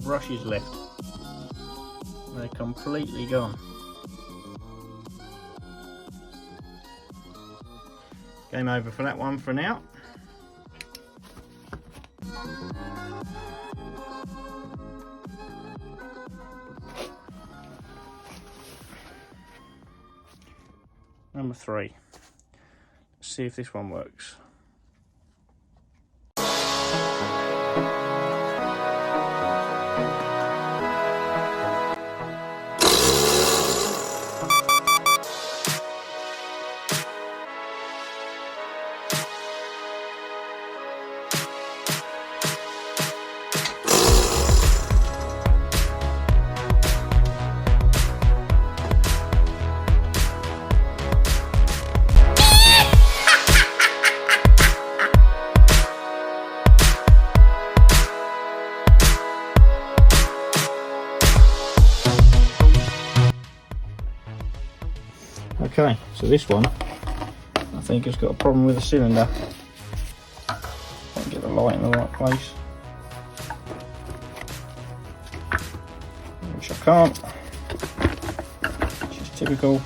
Brushes left, they're completely gone. Game over for that one for now. Number 3. Let's see if this one works. Okay, so this one I think has got a problem with the cylinder. Can't get the light in the right place, which I can't, which is typical.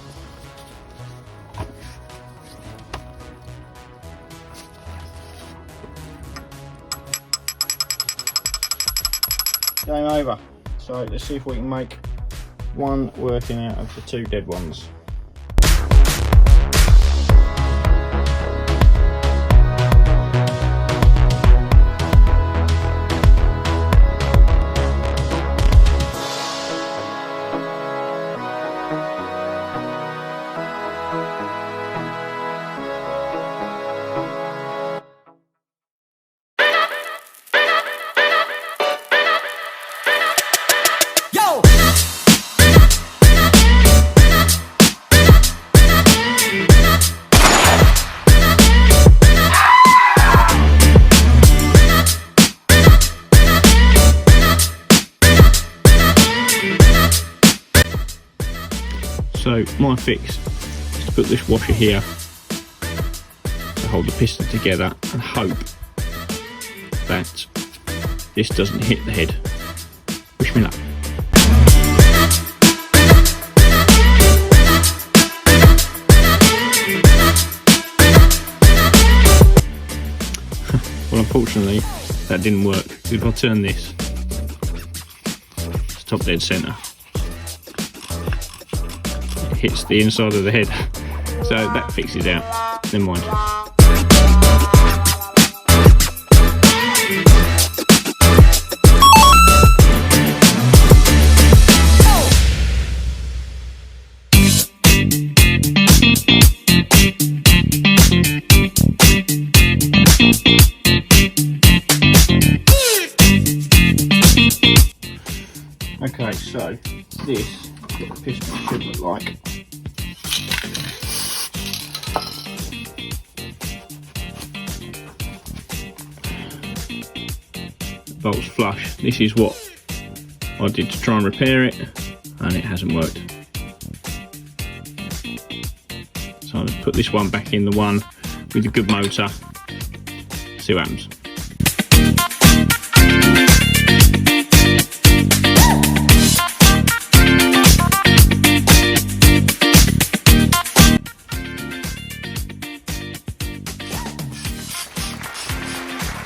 Game over. So let's see if we can make one working out of the 2 dead ones. So my fix is to put this washer here to hold the piston together and hope that this doesn't hit the head. Wish me luck. Well, unfortunately that didn't work. If I turn this, it's top dead centre. Hits the inside of the head, so that fixes out. Never mind. Okay, so this is what the piston should look like. Bolts flush. This is what I did to try and repair it, and it hasn't worked. So I'll just put this one back in, the one with a good motor, see what happens.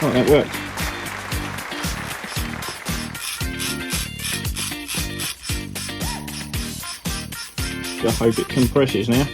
Oh, that worked. I hope it compresses now.